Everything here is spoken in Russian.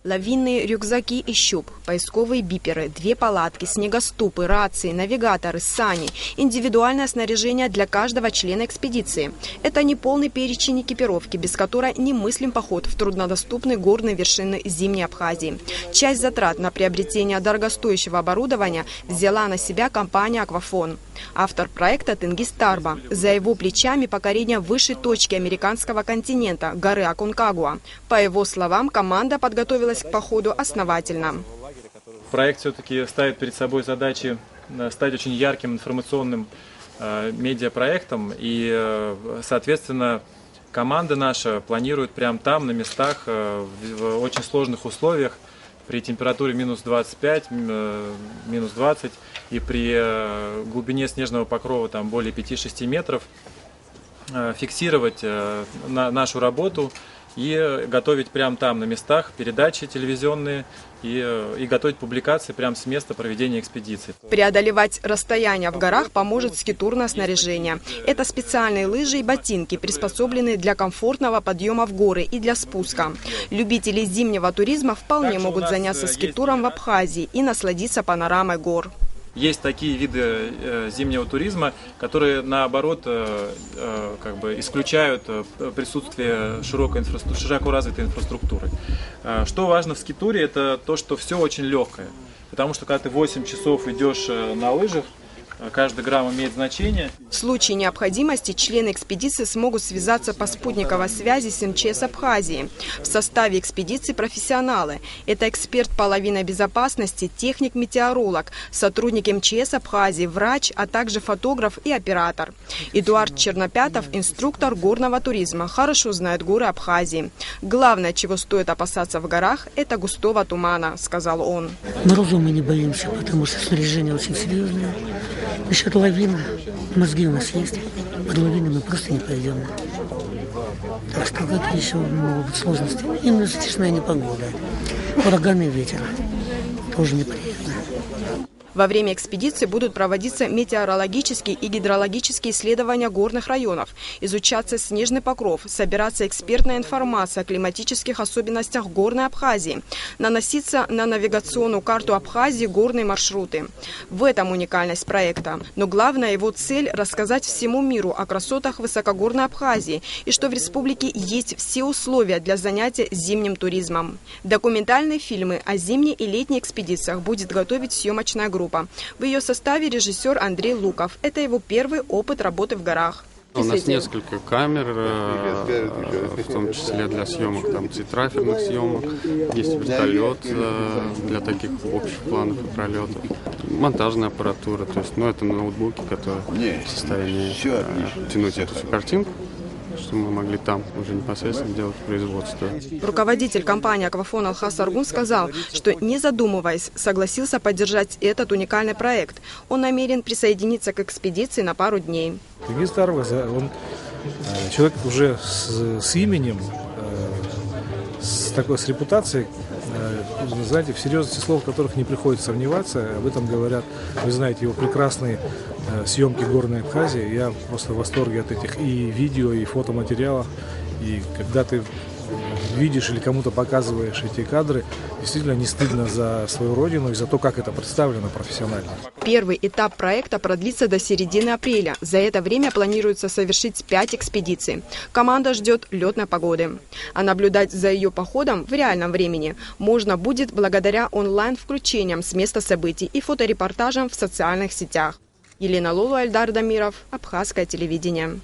Лавинные рюкзаки и щуп, поисковые биперы, 2 палатки, снегоступы, рации, навигаторы, сани, индивидуальное снаряжение для каждого члена экспедиции. Это не полный перечень экипировки, без которой немыслим поход в труднодоступные горные вершины Зимней Абхазии. Часть затрат на приобретение дорогостоящего оборудования взяла на себя компания «Аквафон». Автор проекта Тенгиз Тарба. За его плечами покорение высшей точки американского континента – горы Аконкагуа. По его словам, команда подготовилась к походу основательно. Проект все-таки ставит перед собой задачи стать очень ярким информационным медиапроектом. И, соответственно, команда наша планирует прямо там, на местах, в очень сложных условиях, при температуре минус 25, минус 20 и при глубине снежного покрова там более 5-6 метров фиксировать нашу работу и готовить прямо там на местах передачи телевизионные и готовить публикации прямо с места проведения экспедиции. Преодолевать расстояние в горах поможет скитурное снаряжение. Это специальные лыжи и ботинки, приспособленные для комфортного подъема в горы и для спуска. Любители зимнего туризма вполне могут заняться скитуром в Абхазии и насладиться панорамой гор. Есть такие виды зимнего туризма, которые, наоборот, как бы исключают присутствие широко развитой инфраструктуры. Что важно в скитуре, это то, что все очень легкое. Потому что когда ты 8 часов идешь на лыжах, каждый грамм имеет значение. В случае необходимости члены экспедиции смогут связаться по спутниковой связи с МЧС Абхазии. В составе экспедиции профессионалы. Это эксперт по лавинной безопасности, техник-метеоролог, сотрудник МЧС Абхазии, врач, а также фотограф и оператор. Эдуард Чернопятов – инструктор горного туризма, хорошо знает горы Абхазии. Главное, чего стоит опасаться в горах – это густого тумана, сказал он. Морозу мы не боимся, потому что снаряжение очень серьезное. Насчет лавин, мозги у нас есть, под лавины мы просто не пойдем. Так что это еще могут быть сложности. Именно затяжная непогода, ураганный ветер, тоже неприятно. Во время экспедиции будут проводиться метеорологические и гидрологические исследования горных районов, изучаться снежный покров, собираться экспертная информация о климатических особенностях горной Абхазии, наноситься на навигационную карту Абхазии горные маршруты. В этом уникальность проекта. Но главная его цель – рассказать всему миру о красотах высокогорной Абхазии и что в республике есть все условия для занятия зимним туризмом. Документальные фильмы о зимней и летней экспедициях будет готовить съемочная группа. В ее составе режиссер Андрей Луков. Это его первый опыт работы в горах. У нас несколько камер, в том числе для съемок траферных съемок. Есть вертолет для таких общих планов и пролетов. Монтажная аппаратура, то есть, это ноутбуки, которые в состоянии тянуть эту всю картинку, что мы могли там уже непосредственно делать производство. Руководитель компании «Аквафон» Алхас Аргун сказал, что, не задумываясь, согласился поддержать этот уникальный проект. Он намерен присоединиться к экспедиции на пару дней. Тенгиз Тарба, он человек уже с именем, с репутацией, знаете, в серьезности слов, в которых не приходится сомневаться. Об этом говорят, вы знаете, его прекрасные съемки горной Абхазии. Я просто в восторге от этих и видео, и фотоматериалов. И когда ты видишь или кому-то показываешь эти кадры, действительно не стыдно за свою родину и за то, как это представлено профессионально. Первый этап проекта продлится до середины апреля. За это время планируется совершить 5 экспедиций. Команда ждет летной погоды. А наблюдать за ее походом в реальном времени можно будет благодаря онлайн-включениям с места событий и фоторепортажам в социальных сетях. Елена Лолу, Альдар Дамиров, Абхазское телевидение.